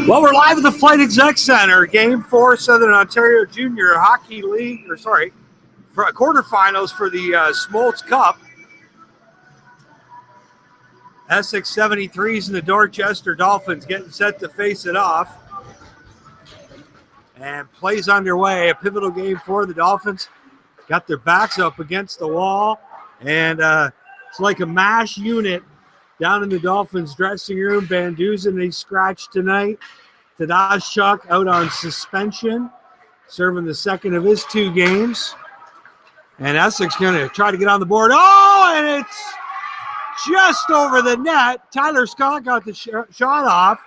Well, we're live at the Flight Exec Center, Game 4, Southern Ontario Junior Hockey League, for quarterfinals for the Smoltz Cup. Essex 73s and the Dorchester Dolphins getting set to face it off. And plays underway, a pivotal game for the Dolphins. Got their backs up against the wall, and it's like a mash unit down in the Dolphins dressing room. Van Duzen, he scratched tonight. Tadashuk out on suspension, serving the second of his 2 games. And Essex going to try to get on the board. Oh, and it's just over the net. Tyler Scott got the shot off.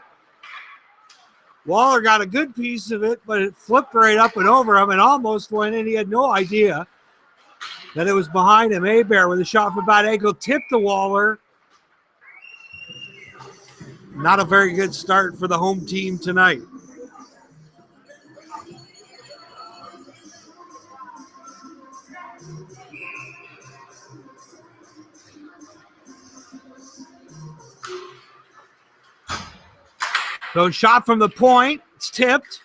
Waller got a good piece of it, but it flipped right up and over him and almost went in. He had no idea that it was behind him. Abear with a shot from bad angle, tipped the Waller. Not a very good start for the home team tonight. So shot from the point, it's tipped.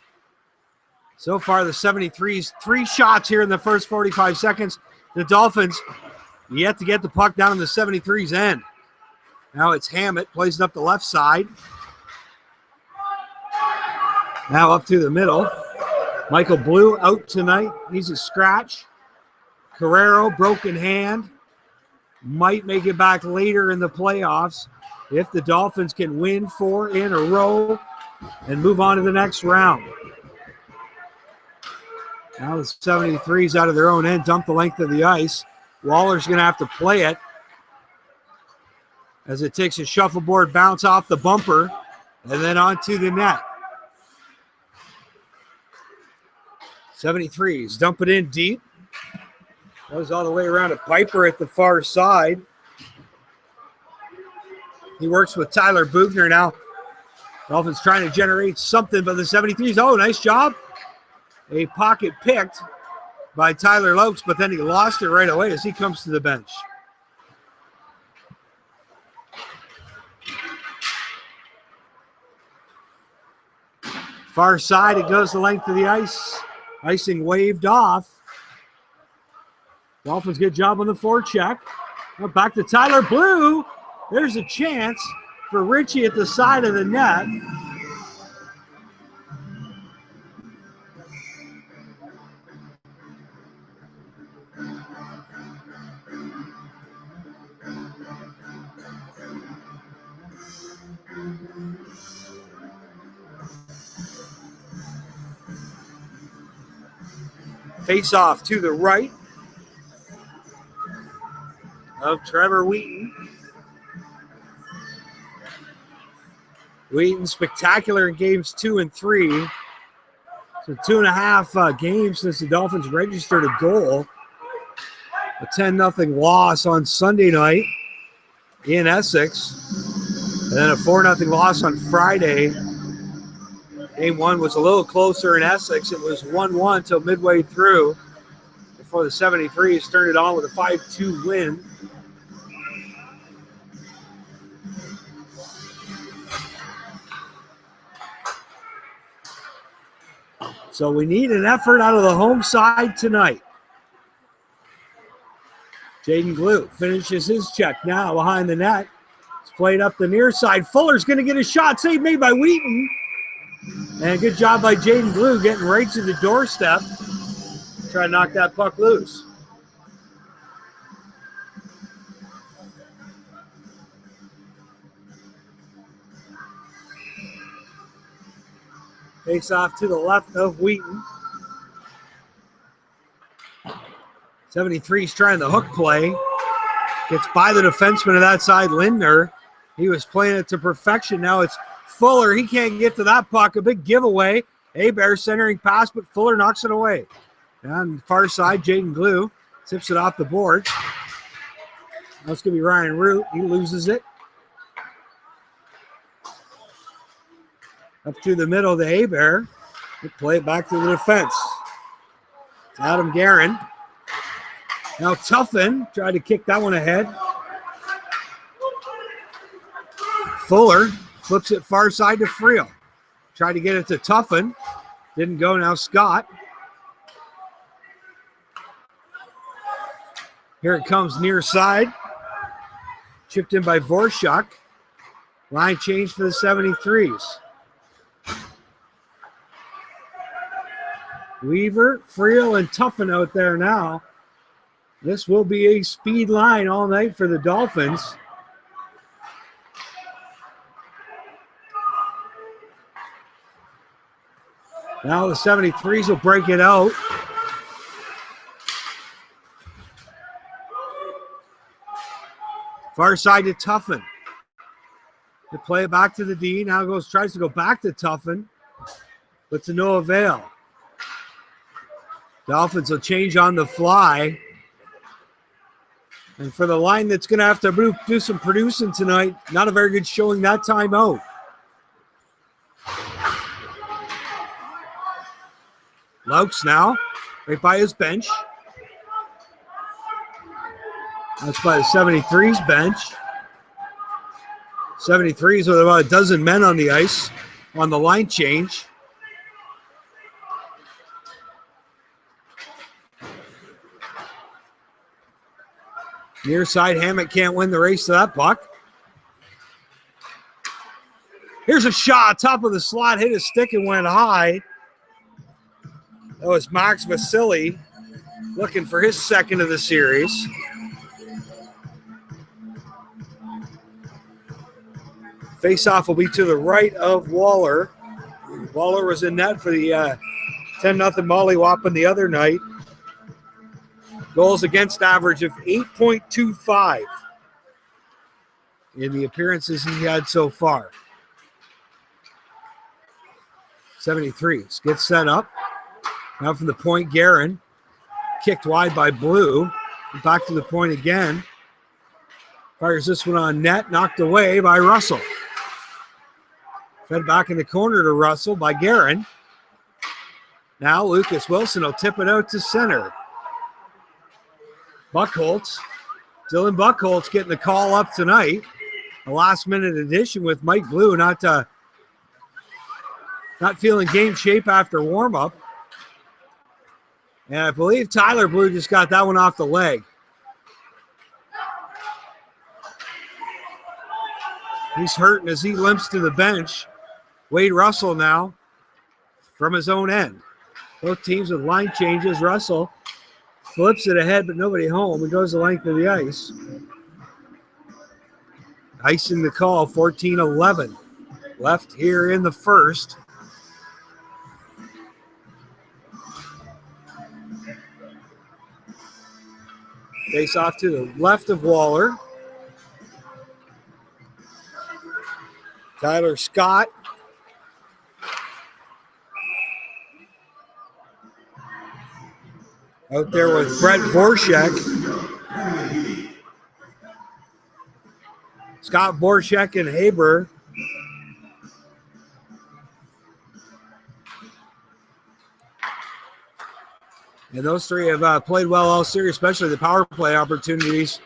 So far the 73s, 3 shots here in the first 45 seconds. The Dolphins yet to get the puck down in the 73s end. Now it's Hammett, plays it up the left side. Now up to the middle. Michael Blue out tonight. He's a scratch. Carrero, broken hand. Might make it back later in the playoffs if the Dolphins can win 4 in a row and move on to the next round. Now the 73s out of their own end, dump the length of the ice. Waller's going to have to play it as it takes a shuffleboard bounce off the bumper and then onto the net. 73s dump it in deep. Goes all the way around to Piper at the far side. He works with Tyler Bugner now. Dolphins trying to generate something, but the 73s, oh, nice job. A pocket picked by Tyler Lopes, but then he lost it right away as he comes to the bench. Far side, it goes the length of the ice. Icing waved off. Dolphins good job on the forecheck. Now back to Tyler Blue. There's a chance for Ritchie at the side of the net. Face off to the right of Trevor Wheaton. Wheaton spectacular in games 2 and 3. So 2.5 games since the Dolphins registered a goal. A 10-0 loss on Sunday night in Essex. And then a 4-0 loss on Friday. Game 1 was a little closer in Essex. It was 1-1 until midway through before the 73s turned it on with a 5-2 win. So we need an effort out of the home side tonight. Jaden Glue finishes his check now behind the net. It's played up the near side. Fuller's going to get a shot. Save made by Wheaton. And good job by Jaden Glue getting right to the doorstep. Try to knock that puck loose. Face off to the left of Wheaton. 73's trying the hook play. Gets by the defenseman of that side, Lindner. He was playing it to perfection. Now it's Fuller. He can't get to that puck. A big giveaway. Abear centering pass, but Fuller knocks it away. On the far side, Jaden Glue tips it off the boards. That's going to be Ryan Root. He loses it. Up to the middle of the Abear. They play it back to the defense. It's Adam Guerin. Now Tuffin tried to kick that one ahead. Fuller flips it far side to Friel. Tried to get it to Tuffin. Didn't go. Now Scott. Here it comes near side. Chipped in by Vorshak. Line change for the 73s. Weaver, Friel, and Tuffin out there now. This will be a speed line all night for the Dolphins. Now the 73s will break it out. Far side to Tuffin. They play it back to the D. Now tries to go back to Tuffin, but to no avail. Dolphins will change on the fly. And for the line that's going to have to do some producing tonight, not a very good showing that time out. Laux now, right by his bench. That's by the 73's bench. 73's with about a dozen men on the ice on the line change. Near side, Hammett can't win the race to that puck. Here's a shot, top of the slot, hit his stick and went high. That was Max Vasily looking for his second of the series. Face-off will be to the right of Waller. Waller was in net for the 10-0 mollywhopping the other night. Goals against average of 8.25 in the appearances he had so far. 73s get set up. Now from the point, Guerin. Kicked wide by Blue. Back to the point again. Fires this one on net, knocked away by Russell. Fed back in the corner to Russell by Guerin. Now Lucas Wilson will tip it out to center. Buckholz. Dylan Buckholz getting the call up tonight. A last-minute addition with Mike Blue not feeling game shape after warm-up. And I believe Tyler Blue just got that one off the leg. He's hurting as he limps to the bench. Wade Russell now from his own end. Both teams with line changes. Russell flips it ahead, but nobody home. It goes the length of the ice. Icing the call, 14-11. Left here in the first. Face off to the left of Waller. Tyler Scott. Out there with Brett Vorshak. Scott Vorshak and Haber. And those three have played well all series, especially the power play opportunities.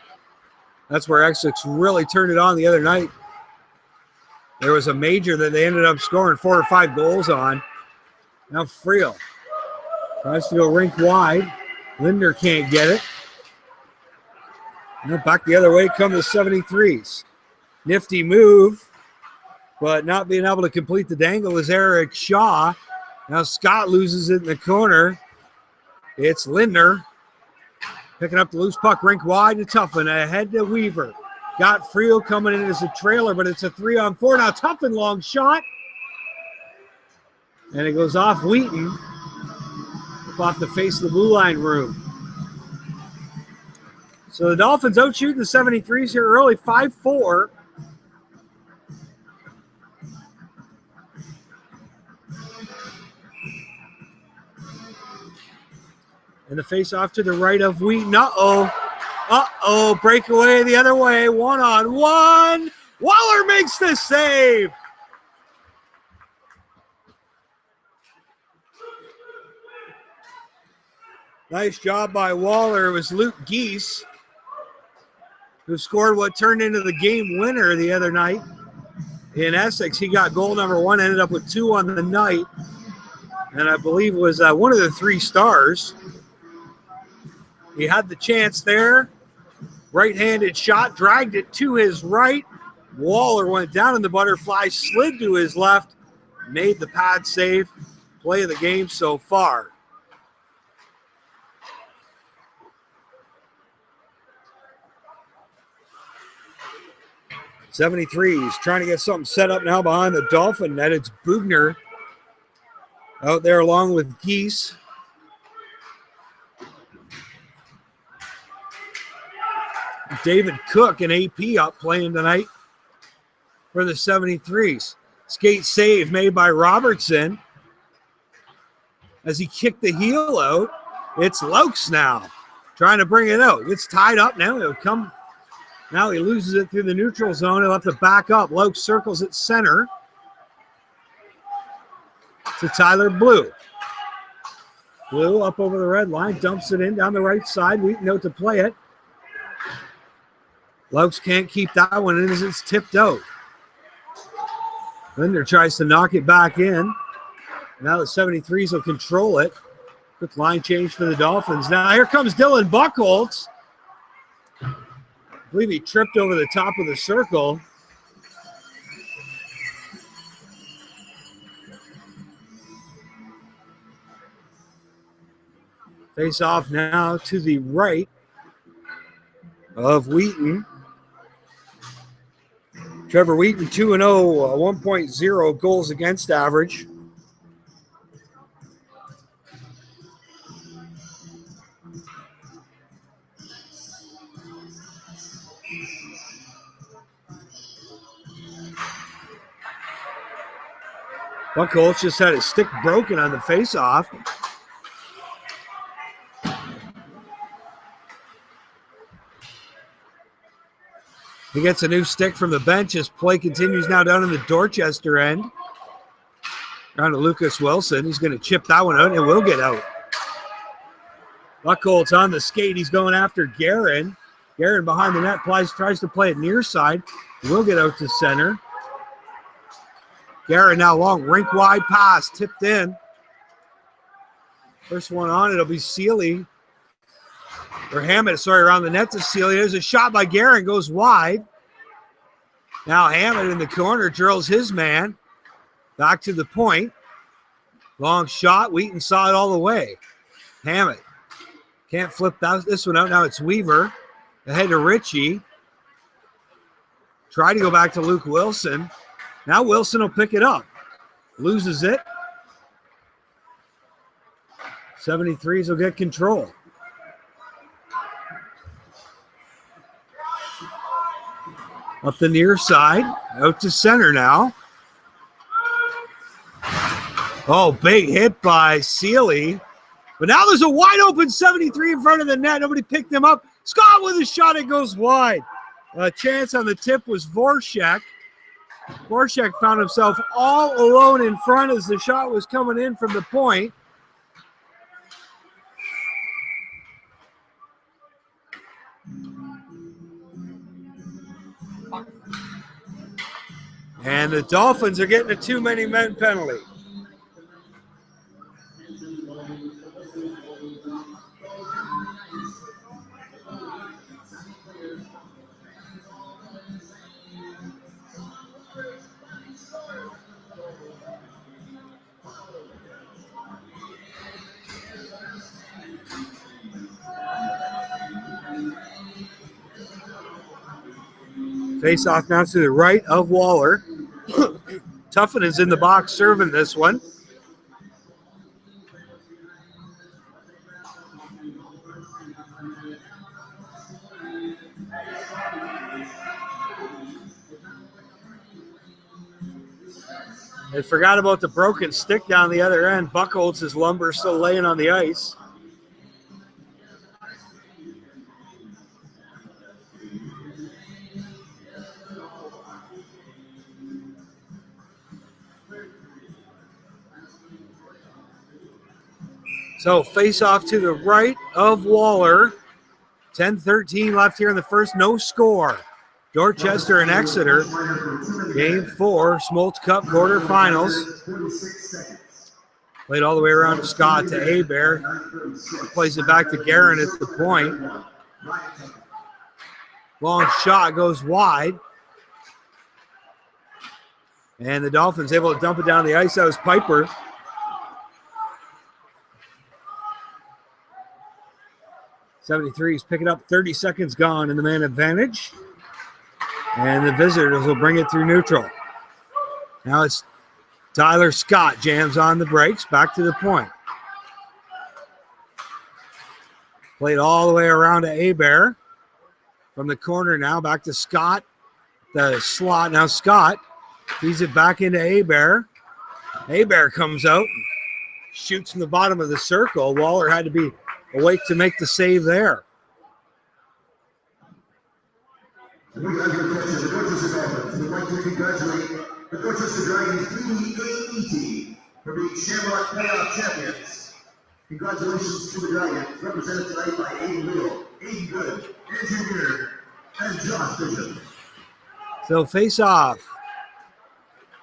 That's where Essex really turned it on the other night. There was a major that they ended up scoring 4 or 5 goals on. Now Friel tries to go rink wide. Linder can't get it. Now back the other way come the 73s. Nifty move, but not being able to complete the dangle is Eric Shaw. Now Scott loses it in the corner. It's Linder picking up the loose puck, rink wide to Tuffin, ahead to Weaver. Got Friel coming in as a trailer, but it's a 3-on-4. Now Tuffin, long shot. And it goes off Wheaton. Off the face of the blue line room. So the Dolphins out shooting the 73s here early, 5-4. And the face off to the right of Wheaton. Uh-oh, breakaway the other way, 1-on-1. Waller makes the save. Nice job by Waller. It was Luke Geese who scored what turned into the game winner the other night. in Essex. He got goal number 1, ended up with 2 on the night, and I believe was one of the 3 stars. He had the chance there. Right-handed shot, dragged it to his right. Waller went down in the butterfly, slid to his left, made the pad save. Play of the game so far. '73's trying to get something set up now behind the Dolphin net. It's Bugner out there along with Geese. David Cook and AP up playing tonight for the '73's. Skate save made by Robertson as he kicked the heel out. It's Lokes now trying to bring it out. It's tied up now. It'll come. Now he loses it through the neutral zone. He'll have to back up. Lokes circles at center to Tyler Blue. Blue up over the red line, dumps it in down the right side. Wheaton out to play it. Lokes can't keep that one in as it's tipped out. Linder tries to knock it back in. Now the '73's will control it. Quick line change for the Dolphins. Now here comes Dylan Buchholz. I believe he tripped over the top of the circle. Face off now to the right of Wheaton. Trevor Wheaton 2-0, 1.0 goals against average. Buchholz just had his stick broken on the face-off. He gets a new stick from the bench as play continues now down in the Dorchester end. Down to Lucas Wilson. He's going to chip that one out, and it will get out. Buchholz on the skate. He's going after Guerin. Guerin behind the net tries to play it near side. Will get out to center. Guerin now long, rink wide pass, tipped in. First one on, it'll be Sealy. Or Hammett, sorry, around the net to Sealy. There's a shot by Guerin, goes wide. Now Hammett in the corner drills his man. Back to the point. Long shot. Wheaton saw it all the way. Hammett can't flip this one out. Now it's Weaver. Ahead to Ritchie. Try to go back to Luke Wilson. Now Wilson will pick it up. Loses it. '73's will get control. Up the near side. Out to center now. Oh, big hit by Sealy. But now there's a wide open '73 in front of the net. Nobody picked him up. Scott with a shot. It goes wide. A chance on the tip was Voracek. Voracek found himself all alone in front as the shot was coming in from the point. And the Dolphins are getting a too many men penalty. Face off now to the right of Waller. Tuffin is in the box serving this one. They forgot about the broken stick down the other end. Buchholz's lumber still laying on the ice. So face off to the right of Waller. 10-13 left here in the first. No score. Dorchester and Exeter Game 4, Smoltz Cup quarterfinals. Played all the way around to Scott to Abear. Plays it back to Guerin at the point. Long shot goes wide. And the Dolphins able to dump it down the ice. That was Piper. '73's picking up 30 seconds gone in the man advantage. And the visitors will bring it through neutral. Now it's Tyler Scott jams on the brakes, back to the point. Played all the way around to Abear. From the corner now, back to Scott. The slot, now Scott feeds it back into Abear. Abear comes out, shoots from the bottom of the circle. Waller had to be awake to make the save there. We have your question, the Dorchester Dolphins. We'd like to congratulate the Dorchester Dragons BBAET for being Shamrock Playoff Champions. Congratulations to the Dragons, represented tonight by Aiden Little, Aiden Good, Andrew Weir, and Josh Bishop. So face off.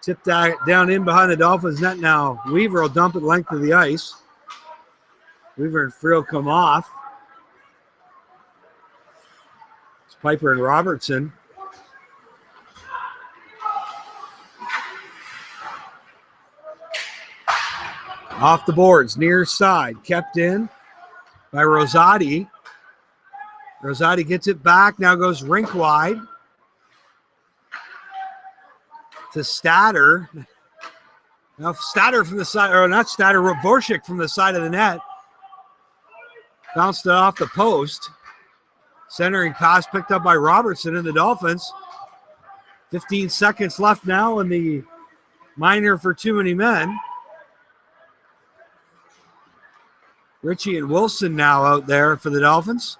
Tipped down in behind the Dolphins net now. Weaver will dump it length of the ice. Weaver and Friel come off. It's Piper and Robertson. Off the boards, near side, kept in by Rosati. Rosati gets it back, now goes rink wide to Statter. Now Statter from the side, or not Statter, Vorshik from the side of the net. Bounced it off the post. Centering pass picked up by Robertson and the Dolphins. 15 seconds left now in the minor for too many men. Ritchie and Wilson now out there for the Dolphins.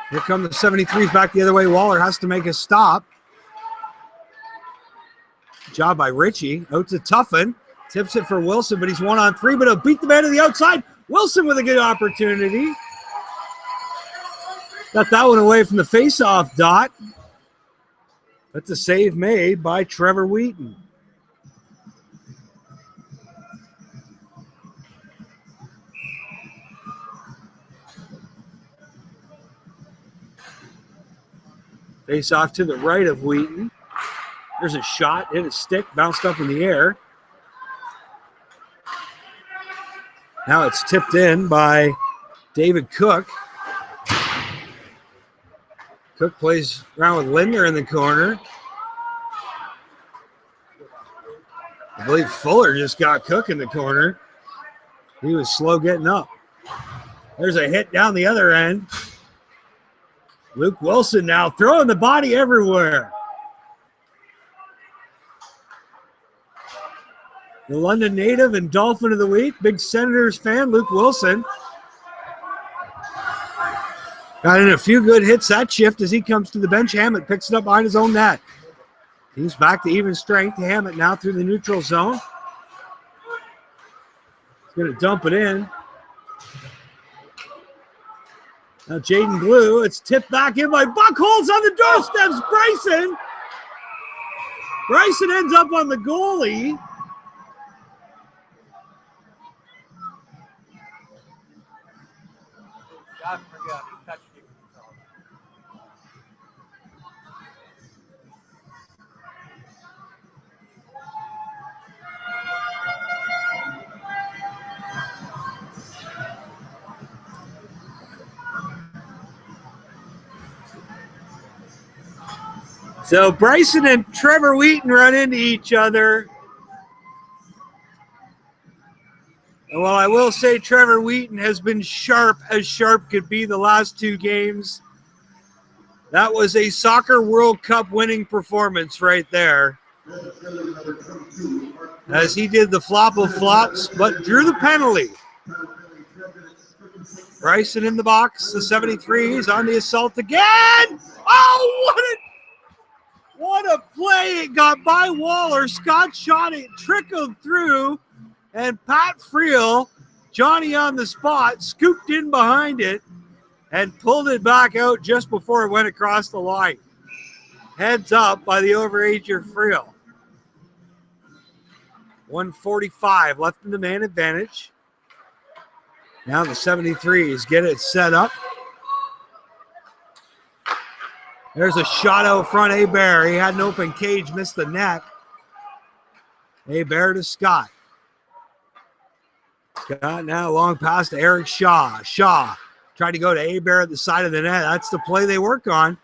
Here come the 73s back the other way. Waller has to make a stop. Job by Ritchie. Out to Tuffin. Tips it for Wilson, but he's 1-on-3, but he'll beat the man to the outside. Wilson with a good opportunity. Got that one away from the face-off dot. That's a save made by Trevor Wheaton. Face off to the right of Wheaton. There's a shot, hit a stick, bounced up in the air. Now it's tipped in by David Cook. Cook plays around with Lindner in the corner. I believe Fuller just got Cook in the corner. He was slow getting up. There's a hit down the other end. Luke Wilson now throwing the body everywhere. The London native and Dolphin of the Week, big Senators fan, Luke Wilson. Got in a few good hits that shift as he comes to the bench. Hammett picks it up behind his own net. He's back to even strength. Hammett now through the neutral zone. He's going to dump it in. Now Jaden Glue, it's tipped back in by Buckholz on the doorsteps. Bryson. Bryson ends up on the goalie. So Bryson and Trevor Wheaton run into each other. And while I will say Trevor Wheaton has been sharp as sharp could be the last two games, that was a Soccer World Cup winning performance right there. As he did the flop of flops, but drew the penalty. Bryson in the box, the 73s on the assault again. Oh, what a play. It got by Waller. Scott shot it, trickled through, and Pat Friel, Johnny on the spot, scooped in behind it and pulled it back out just before it went across the line. Heads up by the overager Friel. 1:45 left in the man advantage. Now the 73s get it set up. There's a shot out front, Hebert. He had an open cage, missed the net. Hebert to Scott. Scott now long pass to Eric Shaw. Shaw tried to go to Hebert at the side of the net. That's the play they work on.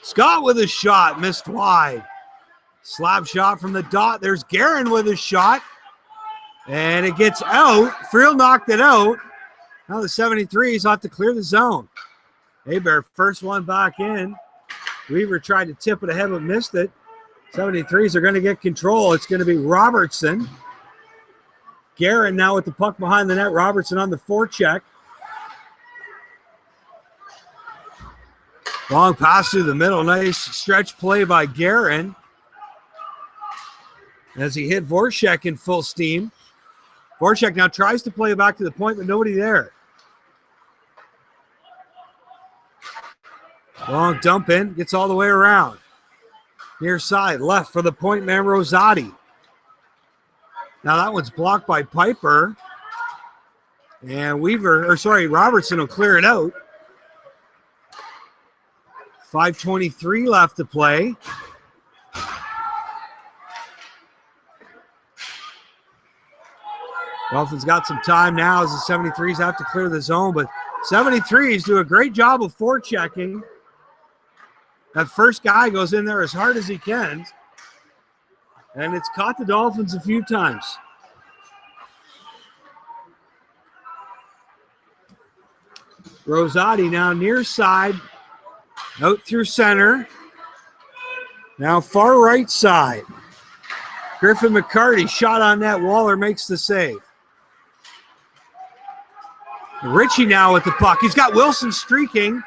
Scott with a shot, missed wide. Slap shot from the dot. There's Guerin with a shot. And it gets out. Friel knocked it out. Now the 73s have to clear the zone. Hebert first one back in. Weaver tried to tip it ahead but missed it. 73s are going to get control. It's going to be Robertson. Guerin now with the puck behind the net. Robertson on the forecheck. Long pass through the middle. Nice stretch play by Guerin as he hit Voracek in full steam. Voracek now tries to play it back to the point, but nobody there. Long dump in, gets all the way around. Near side, left for the point man, Rosati. Now that one's blocked by Piper. And Robertson will clear it out. 5:23 left to play. Dolphins got some time now as the 73s have to clear the zone, but 73s do a great job of forechecking. That first guy goes in there as hard as he can, and it's caught the Dolphins a few times. Rosati now near side, out through center. Now far right side. Griffin McCarty shot on net. Waller makes the save. Ritchie now with the puck. He's got Wilson streaking.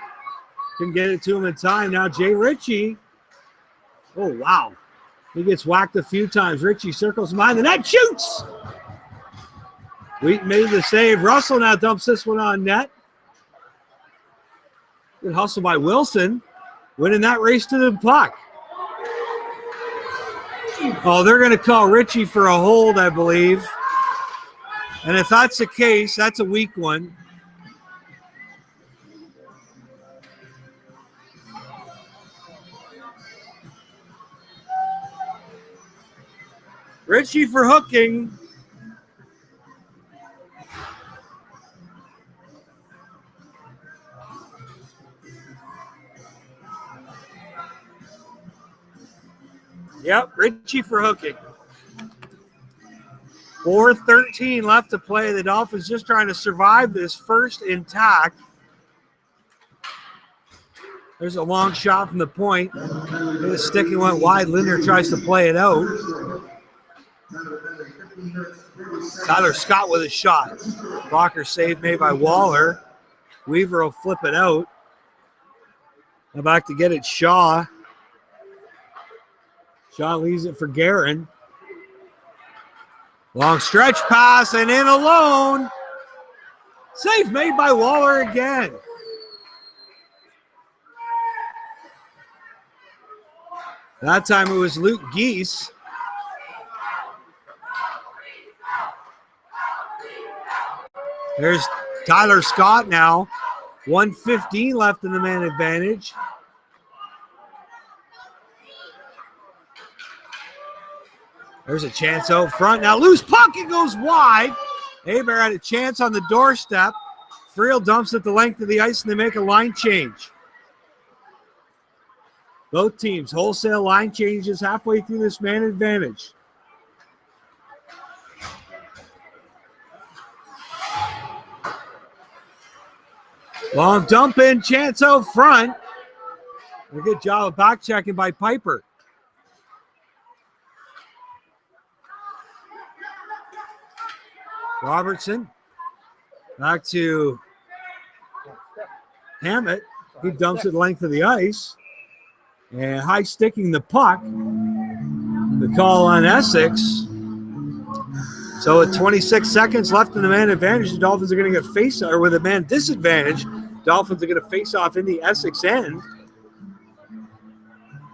Couldn't get it to him in time. Now Jay Ritchie. Oh, wow. He gets whacked a few times. Ritchie circles behind the net, shoots. Wheaton made the save. Russell now dumps this one on net. Good hustle by Wilson. Winning that race to the puck. Oh, they're going to call Ritchie for a hold, I believe. And if that's the case, that's a weak one. Ritchie for hooking. Yep, Ritchie for hooking. 4:13 left to play. The Dolphins just trying to survive this first intact. There's a long shot from the point. The sticking went wide. Linder tries to play it out. Tyler Scott with a shot. Blocker save made by Waller. Weaver will flip it out. Now back to get it, Shaw. Shaw leaves it for Guerin. Long stretch pass and in alone. Save made by Waller again. That time it was Luke Geese. There's Tyler Scott now. 1:15 left in the man advantage. There's a chance out front. Now loose puck, it goes wide. Hebert had a chance on the doorstep. Friel dumps it the length of the ice and they make a line change. Both teams, wholesale line changes halfway through this man advantage. Long dump in, chance out front. A good job of back checking by Piper. Robertson back to Hammett. He dumps it the length of the ice. And high sticking the puck. The call on Essex. So with 26 seconds left in the man advantage, the Dolphins are going to get face, or with a man disadvantage, Dolphins are going to face off in the Essex end.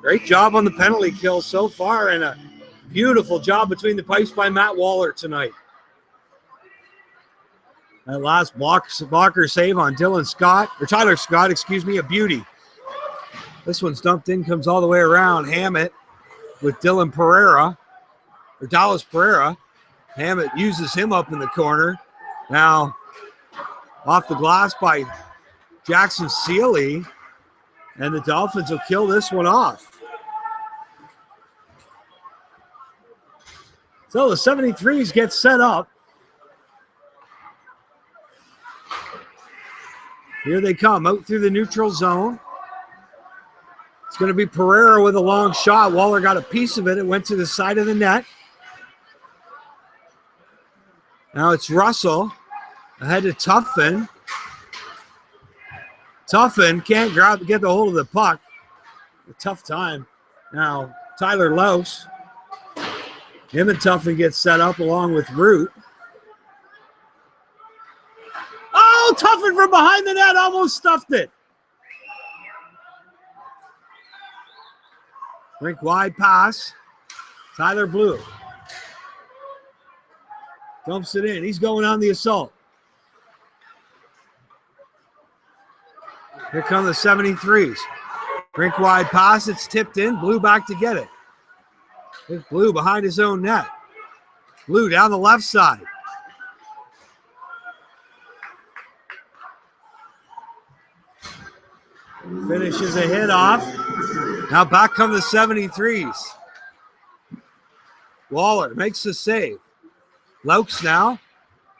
Great job on the penalty kill so far, and a Beautiful job between the pipes by Matt Waller tonight. That last blocker save on Tyler Scott, excuse me, a beauty. This one's dumped in, comes all the way around. Hammett with Dallas Pereira. Hammett uses him up in the corner. Now, off the glass by Jackson Seeley, and the Dolphins will kill this one off. So the 73s get set up. Here they come out through the neutral zone. It's going to be Pereira with a long shot. Waller got a piece of it. It went to the side of the net. Now it's Russell ahead to Tuffin. Tuffin can't get the hold of the puck. A tough time. Now Tyler Louse. Him and Tuffin get set up along with Root. Oh, Tuffin from behind the net almost stuffed it. Rink wide pass. Tyler Blue. Dumps it in. He's going on the assault. Here come the 73s. Rink wide pass. It's tipped in. Blue back to get it. Here's Blue behind his own net. Blue down the left side. Finishes a hit off. Now back come the 73s. Waller makes the save. Laux now.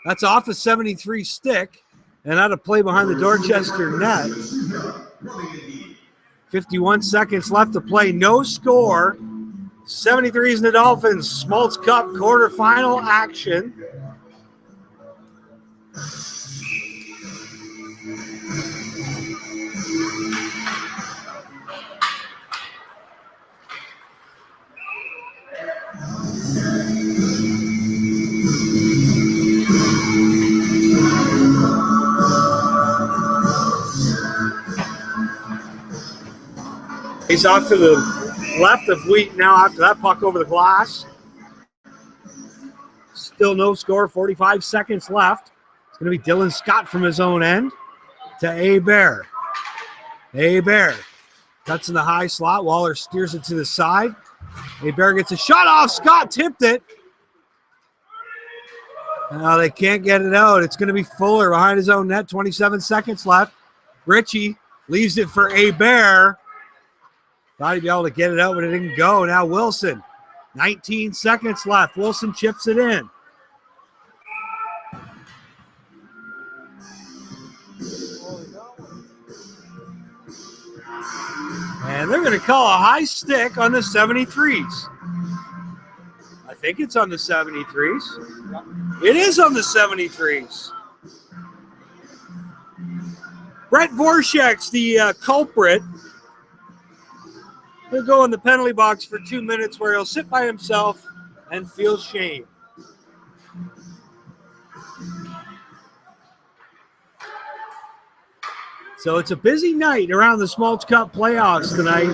That's off a 73 stick. And out of play behind the Dorchester net. 51 seconds left to play. No score. 73s and the Dolphins. Smoltz Cup quarterfinal action. He's off to the left of Wheat now after that puck over the glass. Still no score, 45 seconds left. It's going to be Dylan Scott from his own end to Hebert. Hebert cuts in the high slot. Waller steers it to the side. Hebert gets a shot off. Scott tipped it. Now they can't get it out. It's going to be Fuller behind his own net. 27 seconds left. Ritchie leaves it for Hebert. Thought he'd be able to get it out, but it didn't go. Now Wilson, 19 seconds left. Wilson chips it in. And they're going to call a high stick on the 73s. I think it's on the 73s. It is on the 73s. Brett Vorshek's the culprit. He'll go in the penalty box for 2 minutes where he'll sit by himself and feel shame. So it's a busy night around the Smoltz Cup playoffs tonight.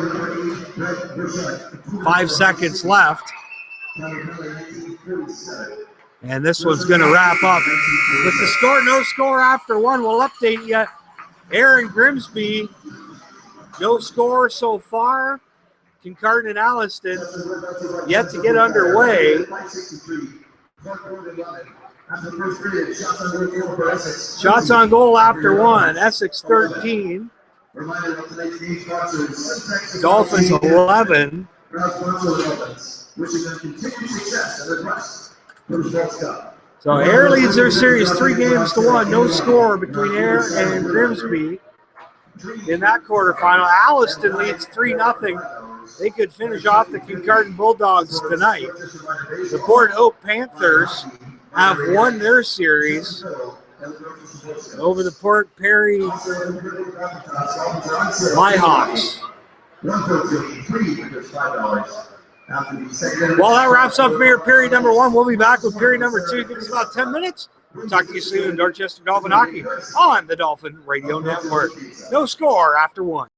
5 seconds left. And this one's going to wrap up. With the score, no score after one, we'll update you. Aaron Grimsby, no score so far. Kincardine and Alliston yet to get underway. Shots on goal after one. Essex 13. Dolphins 11. So Air leads their series 3-1. No score between Air and Grimsby in that quarterfinal. Alliston leads 3-0. They could finish off the Kincardine Bulldogs tonight. The Port Hope Panthers have won their series over the Port Perry Flyhawks. Well, that wraps up period number one. We'll be back with period number two. Give us about 10 minutes. We'll talk to you soon in Dorchester Dolphin Hockey on the Dolphin Radio Network. No score after one.